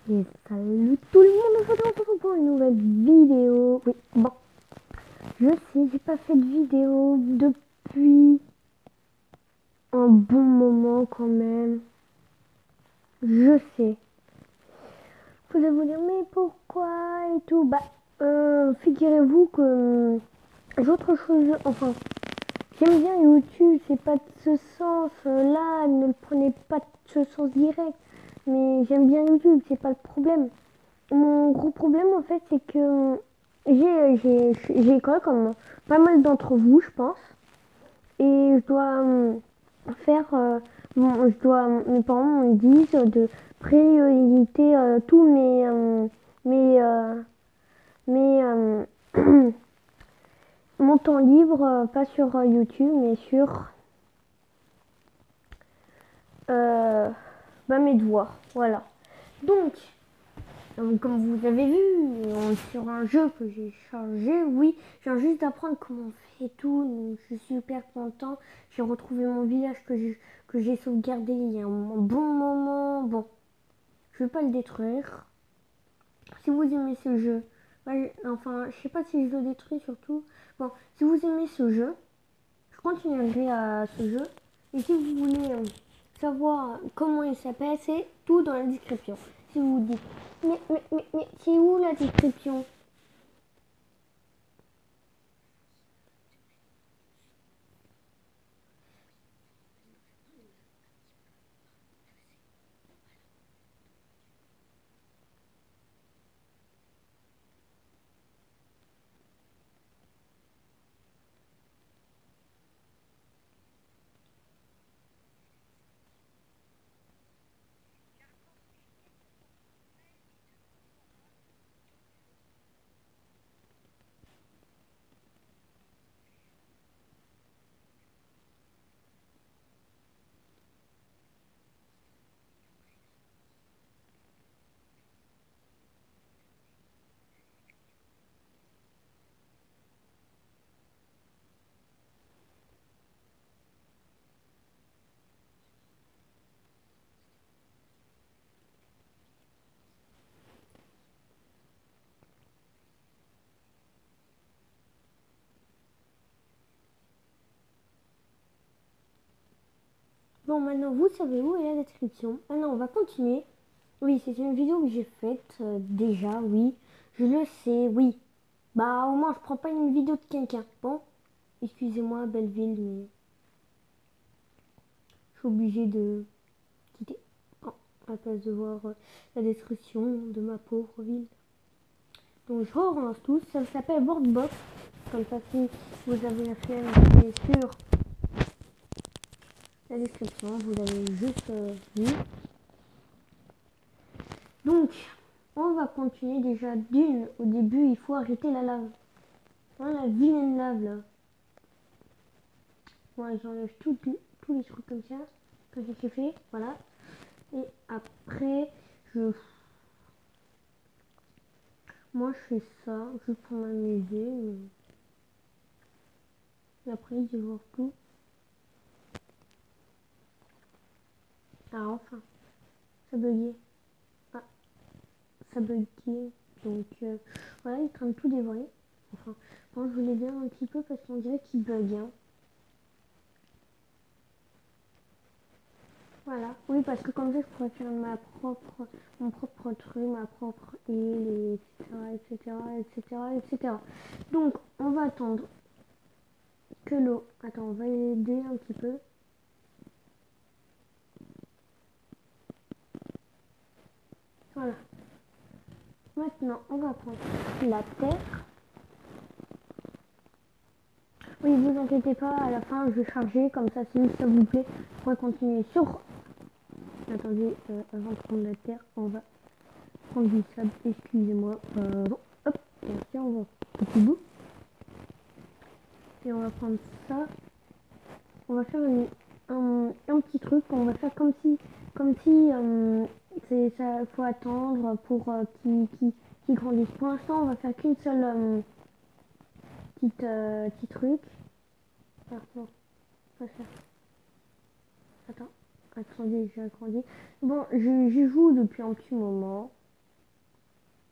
Et salut tout le monde, aujourd'hui on se retrouve pour une nouvelle vidéo. Oui, bon, je sais, j'ai pas fait de vidéo depuis un bon moment quand même. Je sais. Vous allez vous dire, mais pourquoi et tout. Figurez-vous que j'ai autre chose, enfin, j'aime bien YouTube, c'est pas de ce sens là, ne le prenez pas de ce sens direct. Mais j'aime bien YouTube, c'est pas le problème. Mon gros problème en fait c'est que j'ai quoi comme pas mal d'entre vous je pense et je dois faire je dois mes parents me disent de priorité tous mes mes mon temps libre pas sur YouTube mais sur euh, mes devoirs voilà donc. Comme vous avez vu, sur un jeu que j'ai chargé, oui, je viens juste d'apprendre comment on fait tout, donc je suis super content. J'ai retrouvé mon village que j'ai sauvegardé il y a un bon moment. Bon, je vais pas le détruire. Si vous aimez ce jeu, enfin, je sais pas si je le détruis surtout. Bon, si vous aimez ce jeu, je continuerai à ce jeu. Et si vous voulez savoir comment il s'appelle, c'est tout dans la description. Si vous vous dites, mais c'est où la description? Bon, maintenant vous savez où est la description. Maintenant on va continuer. Oui, c'est une vidéo que j'ai faite déjà, oui. Je le sais, oui. Bah au moins je prends pas une vidéo de quelqu'un. Bon, excusez-moi Belleville, mais je suis obligée de quitter. Bon, à la place de voir la destruction de ma pauvre ville. Donc je relance tout. Ça s'appelle Workbox. Comme ça, si vous avez la flemme, vous allez sur la description. Vous avez juste vu. Donc, on va continuer déjà d'une. Au début, il faut arrêter la lave. Voilà la vilaine lave là. Moi, j'enlève tous les trucs comme ça que j'ai fait. Voilà. Et après, moi, je fais ça juste pour m'amuser. Et après, je vois tout. Ah, enfin, ça buguait. Ah, ça buguait. Donc, voilà, il est en train de tout dévorer. Enfin, moi, je voulais dire un petit peu parce qu'on dirait qu'il bug. Hein. Voilà, oui, parce que comme ça, je pourrais faire mon propre truc, ma propre île, etc., etc., etc. Donc, on va attendre que l'eau... Attends, on va aider un petit peu. Voilà. Maintenant, on va prendre la terre. Oui, vous inquiétez pas, à la fin, je vais charger, comme ça, si ça vous plaît, on pourrait continuer sur... Attendez, avant de prendre la terre, on va prendre du sable, excusez-moi. Bon, hop, merci, on va petit bout. Et on va prendre ça. On va faire un petit truc. On va faire comme si c'est ça. Faut attendre pour qu'il grandisse. Pour l'instant, on va faire qu'une seule petit truc. Ah, non, pas ça. Attends, attendez, j'ai agrandi. Bon, j'y joue depuis un petit moment.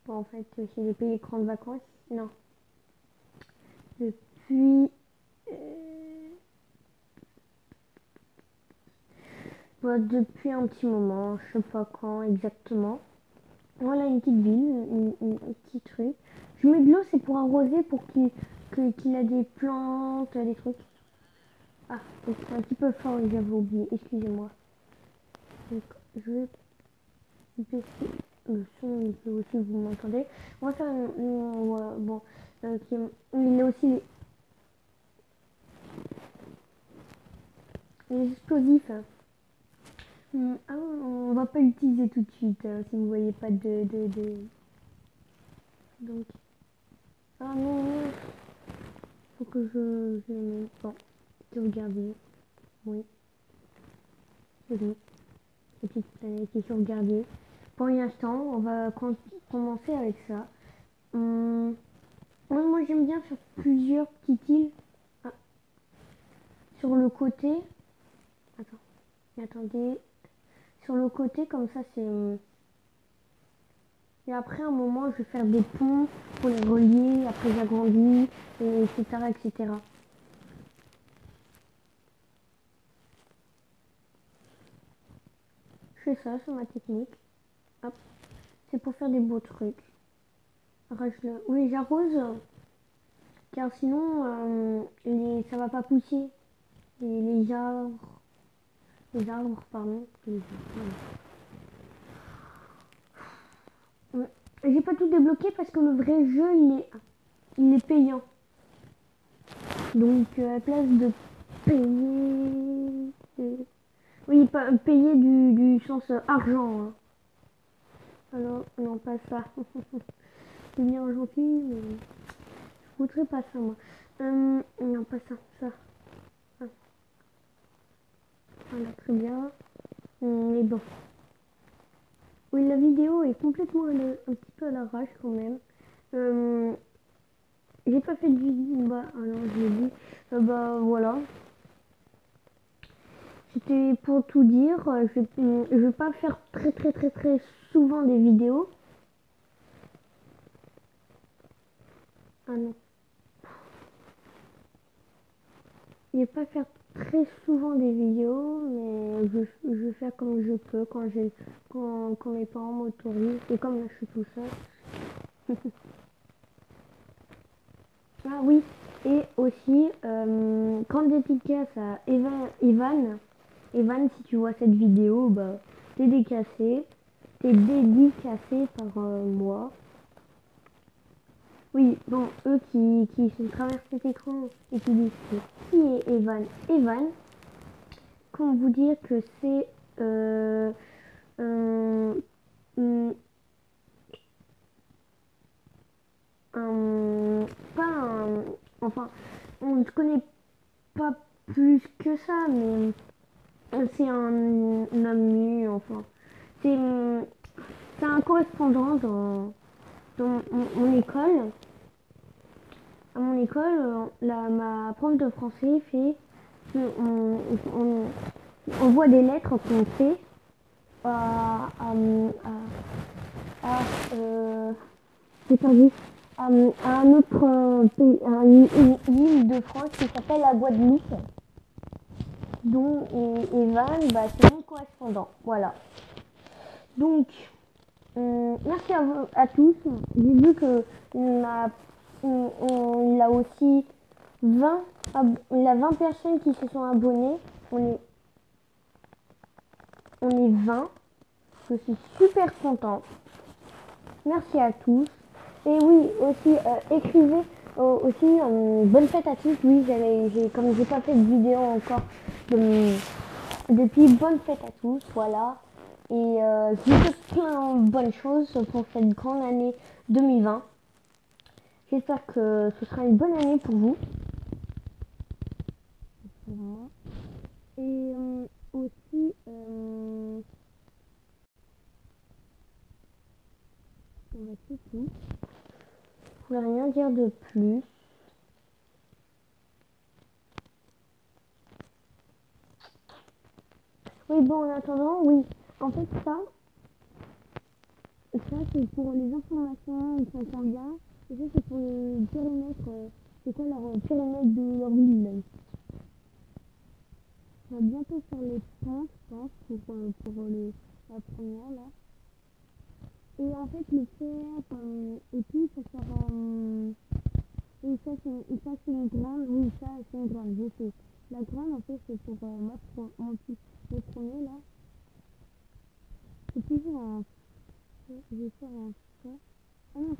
Bon, en fait, si j'ai payé les grandes vacances, non. Depuis... Bah, depuis un petit moment, je sais pas quand exactement. Voilà une petite ville, un petit truc. Je mets de l'eau, c'est pour arroser, pour qu'il a des plantes, des trucs. Ah, c'est un petit peu fort, j'avais oublié, excusez-moi. Donc, je vais baisser le son un peu aussi, vous m'entendez. On va faire voilà, bon, il a aussi les explosifs. Ah, on va pas l'utiliser tout de suite, si vous voyez pas Donc, ah non, non, faut que je le mette. Bon, sauvegarder, oui, joli. Petite planète qui est sauvegardée. Pour l'instant, on va commencer avec ça. Moi j'aime bien faire plusieurs petites îles. Ah, sur le côté. Attendez. Sur le côté, comme ça, c'est. Et après, un moment, je vais faire des ponts pour les relier. Après, j'agrandis, etc., etc. Je fais ça, c'est ma technique. Hop. C'est pour faire des beaux trucs. Oui, j'arrose. Car sinon, ça va pas pousser. Les arbres. Les arbres, pardon. Ouais. J'ai pas tout débloqué parce que le vrai jeu, il est payant. Donc, à la place de payer... Oui, pas, payer du sens argent. Hein. Alors, non, pas ça. C'est bien gentil, mais je voudrais pas ça, moi. Non, pas ça, ça. Ah, voilà, très bien. Mais bon. Oui, la vidéo est complètement un petit peu à l'arrache quand même. J'ai pas fait de vidéo. Bah, alors, je l'ai dit. Bah, voilà. C'était pour tout dire. Je vais pas faire très souvent des vidéos. Ah non. Je vais pas faire très souvent des vidéos, mais je vais faire comme je peux quand mes parents m'autorisent. Et comme là je suis tout seul. Ah oui, et aussi, grande dédicace à Evan. Evan, si tu vois cette vidéo, bah, t'es dédicacé. T'es dédicacé par moi. Oui, bon, eux qui se traversent cet écran et qui disent que qui est Evan? Evan, comment vous dire que c'est un, un- pas un, enfin, on ne connaît pas plus que ça, mais c'est un ami, enfin, c'est c'est un correspondant dans mon école. À mon école, ma prof de français fait on, on voit des lettres qu'on fait à, à, j'ai perdu, à un autre pays, à une île de France qui s'appelle la Guadeloupe, dont Evan, bah, c'est mon correspondant. Voilà. Donc, merci à tous. J'ai vu que il a aussi 20, il a 20 personnes qui se sont abonnées. On est 20. Je suis super contente. Merci à tous. Et oui, aussi, écrivez aussi bonne fête à tous. Oui, comme j'ai pas fait de vidéo encore depuis, bonne fête à tous. Voilà. Et je vous souhaite plein de bonnes choses pour cette grande année 2020. J'espère que ce sera une bonne année pour vous. Et aussi, c'est tout. Je voulais rien dire de plus. Oui, bon, en attendant, oui. En fait, ça, ça c'est pour les informations, ils s'en sortent bien. Et ça c'est pour le périmètre, c'est quoi leur périmètre de leur ville là. On va bientôt faire les points, je pense, la première là. Et en fait le faire et tout, ça sera... et ça c'est une grande, oui ça c'est une grande, je sais. La grande en fait c'est pour mon petit, le premier là. C'est toujours un... Je vais faire un... Ah non,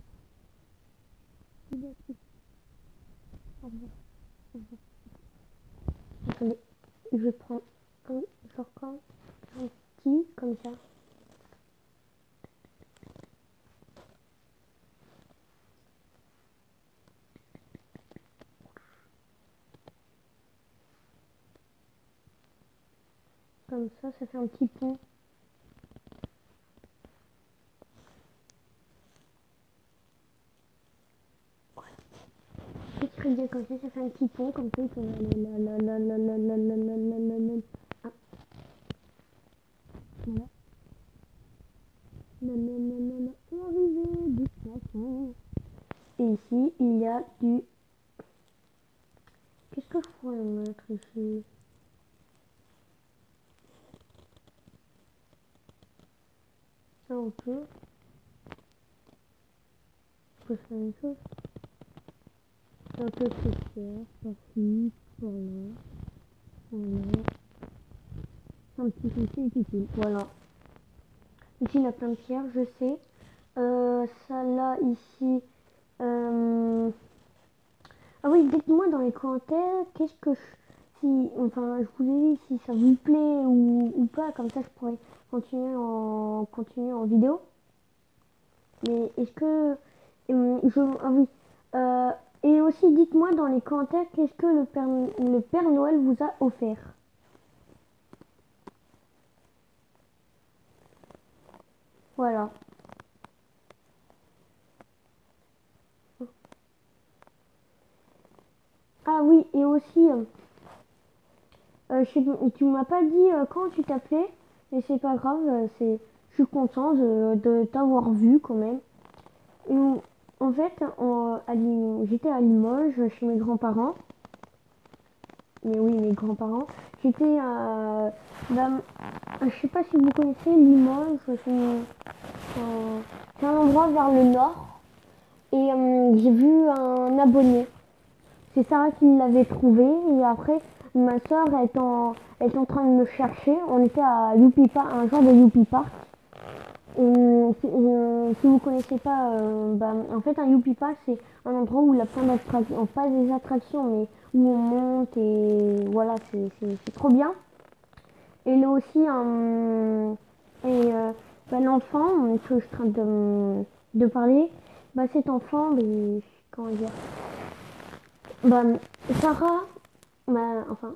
c'est bien, au revoir, au revoir. Attendez, je vais prendre un, genre comme un petit, comme ça. Comme ça fait un petit pont. J'écris bien comme ça fait un petit pont, comme ça il peut aller là, là, là, là, là, là, là, là, là, là, là. Ah, voilà. Là, là, là, là, là. Arrivé du poisson. Et ici, il y a du... Qu'est-ce que je pourrais mettre ici? Ça, on peut. On peut faire une chose. Un peu de pierre, par-ci, voilà. Voilà. Un petit ici. Voilà. Ici, il y a plein de pierres, je sais. Ça là, ici. Ah oui, dites-moi dans les commentaires, qu'est-ce que si, enfin, je vous ai dit si ça vous plaît ou pas, comme ça je pourrais continuer en vidéo. Mais est-ce que, ah oui, euh, et aussi dites-moi dans les commentaires qu'est-ce que le Père Noël vous a offert. Voilà. Ah oui, et aussi, tu m'as pas dit quand tu t'appelais, mais c'est pas grave, je suis content de t'avoir vu quand même. Et en fait, j'étais à Limoges chez mes grands-parents. Mais oui, mes grands-parents. J'étais bah, je sais pas si vous connaissez Limoges, c'est un endroit vers le nord. Et j'ai vu un abonné. C'est Sarah qui l'avait trouvé. Et après, ma soeur est en train de me chercher. On était à Youpi Park, un genre de Youpi Park. Si vous connaissez pas, en fait un Youpi Park c'est un endroit où il y a plein d'attractions, pas des attractions mais où on monte et voilà c'est trop bien. Et là aussi l'enfant que je suis en train de parler, cet enfant, comment dire, bah, Sarah, enfin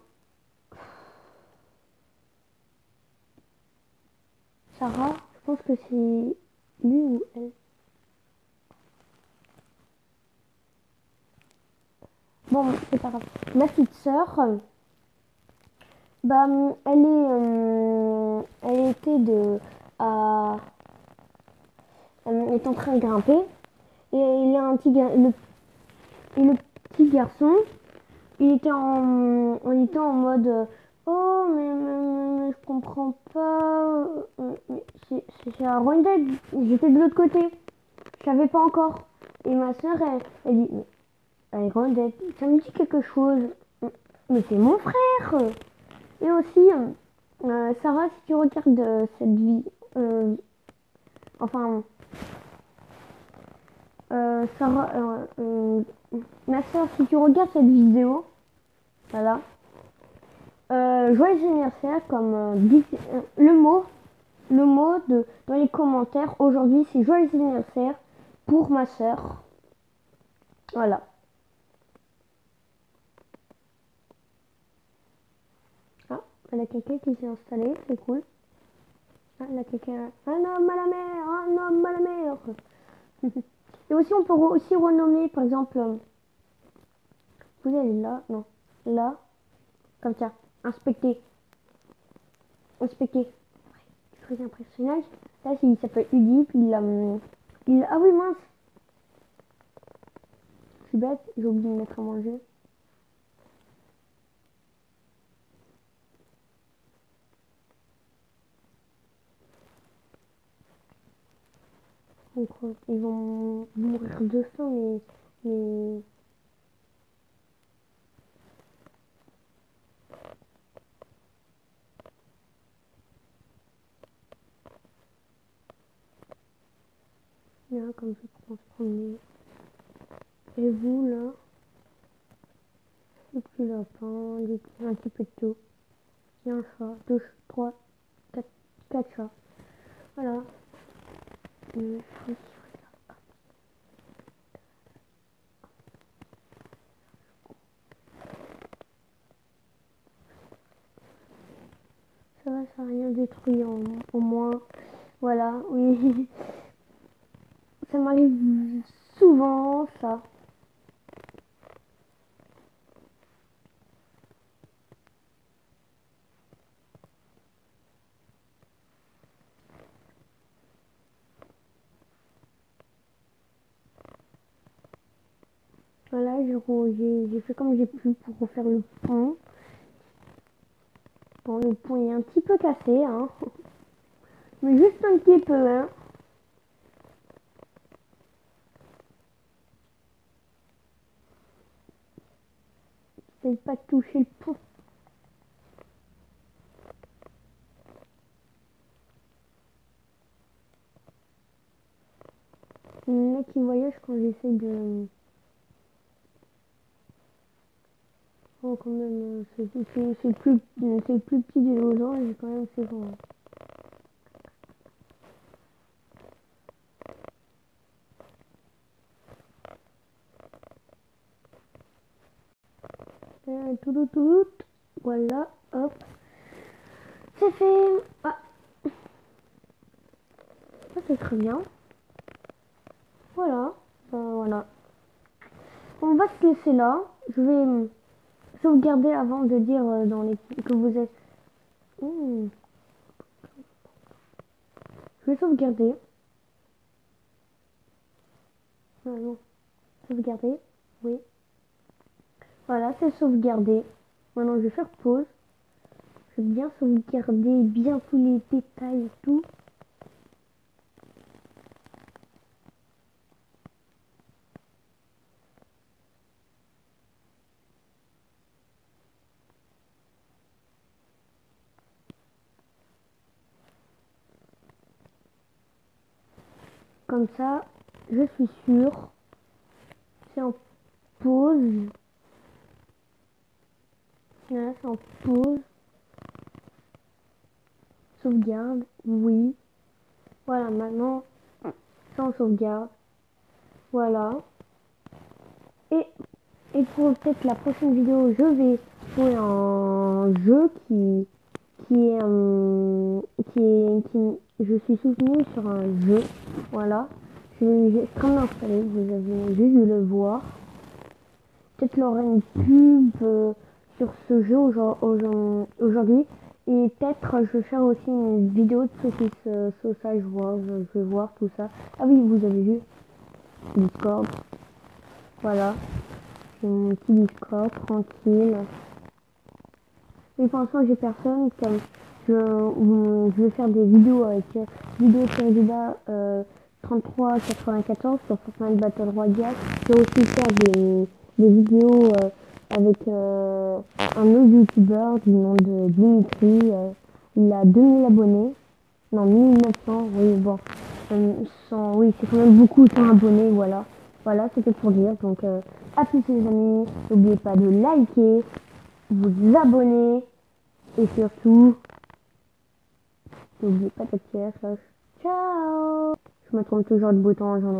Sarah, je pense que c'est lui ou elle. Bon, c'est pas grave. Ma petite sœur, elle était elle est en train de grimper et il a un et le petit garçon, il était en mode oh mais je comprends pas, mais c'est un Rwandais, j'étais de l'autre côté, je savais pas encore. Et ma soeur elle dit elle est Rwandais, ça me dit quelque chose, mais c'est mon frère. Et aussi, Sarah, si tu regardes cette vie, enfin, Sarah, ma soeur, si tu regardes cette vidéo, voilà, joyeux anniversaire, comme le mot dans les commentaires aujourd'hui, c'est joyeux anniversaire pour ma soeur. Voilà. Ah, il y a quelqu'un qui s'est installé, c'est cool. Ah, il y a quelqu'un. Un homme à la mer, un homme à la mer. Et aussi, on peut aussi renommer, par exemple, vous allez là, non, là, comme ça, inspecter, inspecter, très impressionnant. Là, il s'appelle Udip, ah oui, mince. Je suis bête, j'ai oublié de mettre à manger. Donc, ils vont mourir de faim, mais... Là, comme ça, pour se promener. Et vous, là, des petits lapins, un petit peu de tout. Il y a un chat, deux, trois, quatre chats. Voilà. Ça va, ça n'a rien détruit au moins. Voilà, oui. Ça m'arrive souvent, ça. Voilà, j'ai fait comme j'ai pu pour refaire le pont. Bon, le pont est un petit peu cassé, hein. Mais juste un petit peu, hein. J'essaie pas de toucher le pont. Il y en a qui voyagent quand j'essaie de... Oh, quand même, c'est le plus petit des losanges, et quand même, c'est grand. Tout. Voilà, hop. C'est fait. Ah, ça c'est très bien. Voilà. Voilà. On va se laisser là. Je vais sauvegarder avant de dire dans les que vous êtes. Je vais sauvegarder. Ah non. Sauvegarder. Oui. Voilà, c'est sauvegardé. Maintenant, je vais faire pause. Je vais bien sauvegarder bien tous les détails et tout. Comme ça, je suis sûre. C'est en pause. Voilà, c'est en pause. Sauvegarde, oui. Voilà, maintenant, c'est en sauvegarde. Voilà. Et pour peut-être la prochaine vidéo, je vais jouer un jeu je suis soutenue sur un jeu. Voilà. J'ai extrêmement installé, vous avez juste dû le voir. Peut-être qu'il y aura une pub sur ce jeu aujourd'hui. Et peut-être je vais faire aussi une vidéo de saucisse sauce, je vais voir tout ça. Ah oui, vous avez vu Discord. Voilà. J'ai mon petit Discord tranquille. Et pour l'instant j'ai personne comme je vais faire des vidéos avec vidéo candidat 3394 sur Fortnite Battle Royale. Je vais aussi faire des vidéos avec un autre youtubeur du nom de Dimitri. Il a 2000 abonnés. Non, 1900, oui, bon. Oui, c'est quand même beaucoup, 100 abonnés, voilà. Voilà, c'était pour dire. Donc, à tous les amis, n'oubliez pas de liker, vous abonner et surtout, n'oubliez pas d'activer la cloche. Ciao! Je me trompe toujours de bouton, j'en ai.